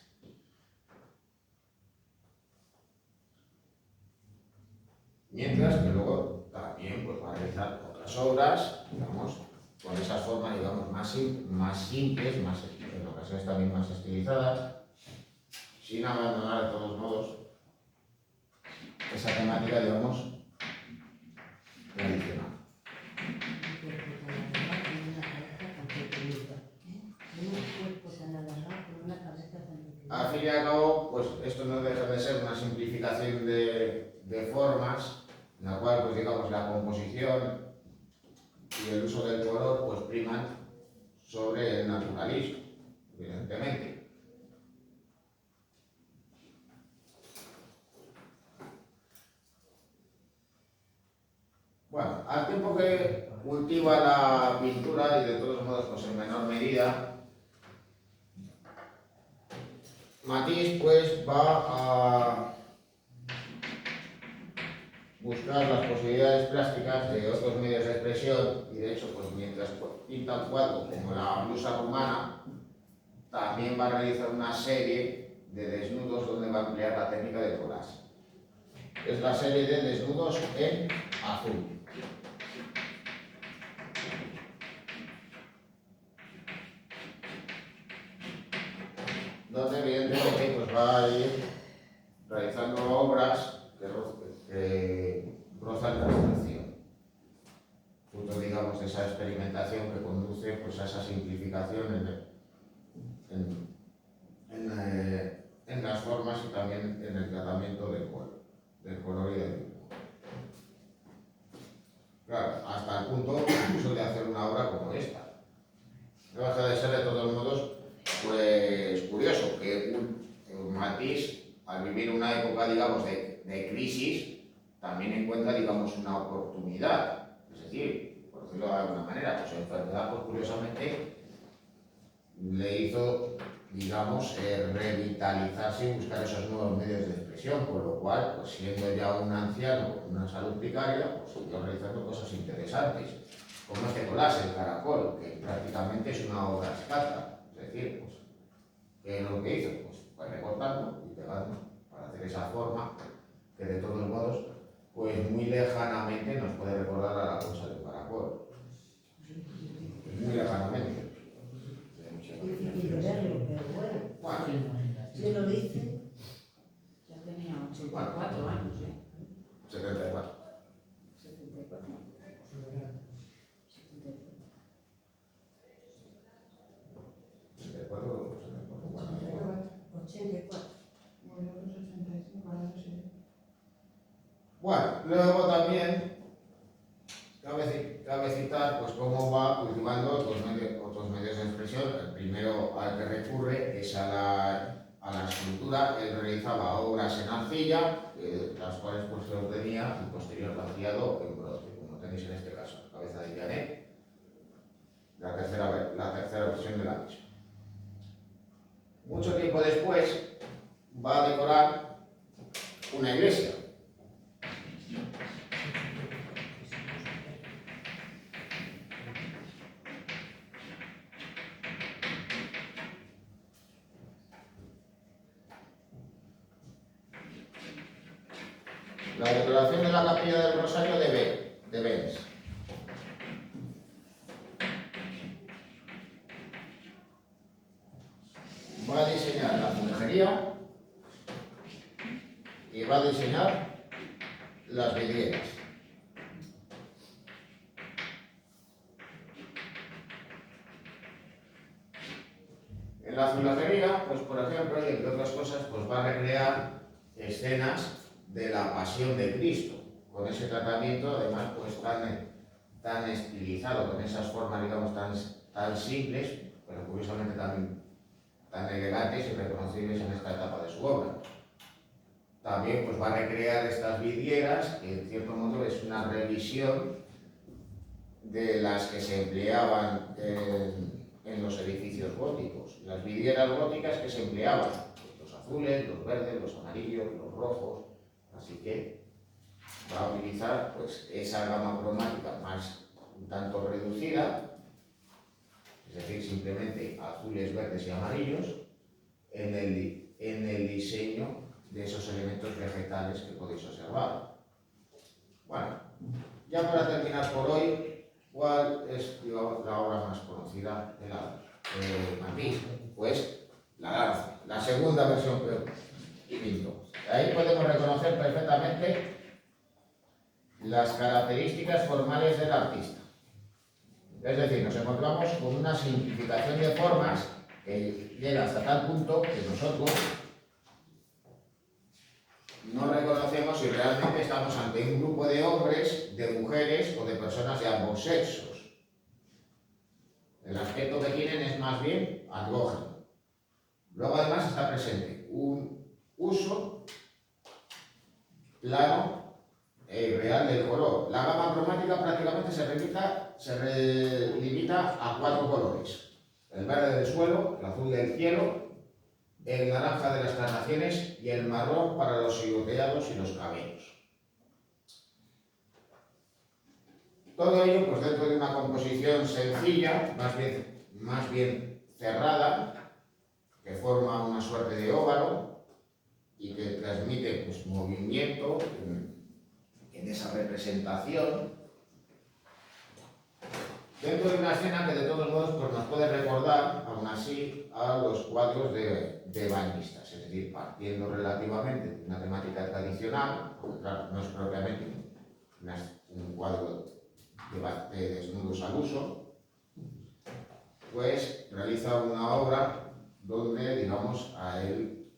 Mientras que luego también pues, va a realizar otras obras, digamos, con esas formas, digamos, más simples, en ocasiones también más estilizadas, sin abandonar de todos modos esa temática, digamos, tradicional. Al fin y al cabo, pues esto no deja de ser una simplificación de formas, en la cual, pues digamos, la composición y el uso del color pues priman sobre el naturalismo, evidentemente. Bueno, al tiempo que cultiva la pintura y de todos modos pues en menor medida, Matisse pues va a buscar las posibilidades plásticas de otros medios de expresión y de hecho pues mientras pinta un cuadro como la blusa rumana también va a realizar una serie de desnudos donde va a emplear la técnica de collage. Es la serie de desnudos en azul. Donde evidentemente pues va a ir realizando obras que rozan la abstracción. Fruto, digamos, de esa experimentación que conduce pues, a esa simplificación en las formas y también en el tratamiento del color y del dibujo. Claro, hasta el punto incluso de hacer una obra como esta. No deja de ser de todos modos pues curioso que un Matisse, al vivir una época, digamos, de crisis, también encuentra, digamos, una oportunidad. Es decir, por decirlo de alguna manera, pues su enfermedad, pues curiosamente, le hizo, digamos, revitalizarse y buscar esos nuevos medios de expresión, con lo cual, pues siendo ya un anciano con una salud precaria, pues siguió realizando cosas interesantes, como este collage, el caracol, que prácticamente es una obra escasa. Es decir, pues, ¿qué es lo que hizo? Pues recortando y pegando para hacer esa forma que de todos modos, pues muy lejanamente nos puede recordar a la concha del caracol. Muy lejanamente. Difícil de verlo, pero bueno. Bueno, Si lo dice, Ya tenía 84 años, 74. 74. 84. Bueno, luego también cabe citar pues, cómo va cultivando otros medios de expresión. El primero al que recurre es a la escultura. Él realizaba obras en arcilla, las cuales pues, se obtenía y posterior vaciado en bronce, como tenéis en este caso, la cabeza de Janet, la tercera versión de la misma. Mucho tiempo después va a decorar una iglesia. La decoración de la capilla del Rosario de Benz. Va a diseñar la azulejería y va a diseñar las vidrieras. En la azulejería, pues por ejemplo, y entre otras cosas, pues va a recrear escenas de la Pasión de Cristo, con ese tratamiento además pues tan estilizado, con esas formas digamos tan simples, pero curiosamente tan elegantes y reconocibles en esta etapa de su obra. También pues va a recrear estas vidrieras, que en cierto modo es una revisión de las que se empleaban en los edificios góticos. Las vidrieras góticas que se empleaban, los azules, los verdes, los amarillos, los rojos. Así que va a utilizar pues, esa gama cromática más un tanto reducida, es decir, simplemente azules, verdes y amarillos, en el diseño de esos elementos vegetales que podéis observar. Bueno, ya para terminar por hoy, ¿cuál es digamos, la obra más conocida de Matisse? Pues la Lanza, la segunda versión que pintó. Ahí podemos reconocer perfectamente las características formales del artista. Es decir, nos encontramos con una simplificación de formas que llega hasta tal punto que nosotros no reconocemos si realmente estamos ante un grupo de hombres, de mujeres o de personas de ambos sexos. El aspecto que tienen es más bien andrógeno. Luego además está presente un uso plano e real del color. La gama cromática prácticamente se limita a 4 colores. El verde del suelo, el azul del cielo, el naranja de las carnaciones y el marrón para los sigoteados y los camellos. Todo ello pues dentro de una composición sencilla, más bien cerrada, que forma una suerte de óvalo y que transmite pues, movimiento en esa representación, dentro de una escena que de todos modos pues, nos puede recordar, aún así, a los cuadros de bañistas, es decir, partiendo relativamente de una temática tradicional, porque claro, no es propiamente un cuadro de desnudos al uso, pues realiza una obra donde, digamos, a él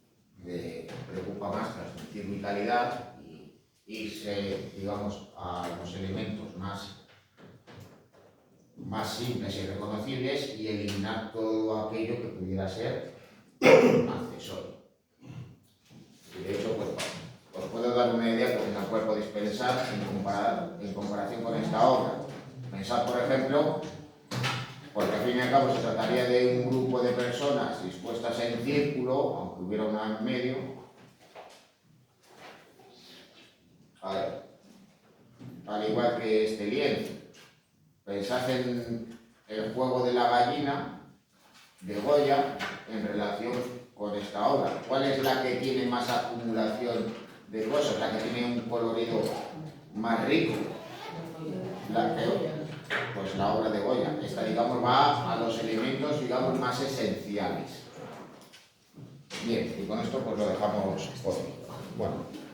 le preocupa más transmitir vitalidad y irse, digamos, a los elementos más simples y reconocibles y eliminar todo aquello que pudiera ser accesorio. Y de hecho, pues, os puedo dar una idea que la cual podéis pensar en comparación con esta obra. Pensad, por ejemplo, porque al fin y al cabo se trataría de un grupo de personas dispuestas en círculo, aunque hubiera una en medio. A ver, al igual que este lienzo, pensad en el juego de la gallina de Goya en relación con esta obra. ¿Cuál es la que tiene más acumulación de huesos, la que tiene un colorido más rico? Pues la obra de Goya. Esta, digamos, va a los elementos, digamos, más esenciales. Bien, y con esto pues lo dejamos por hoy. Bueno.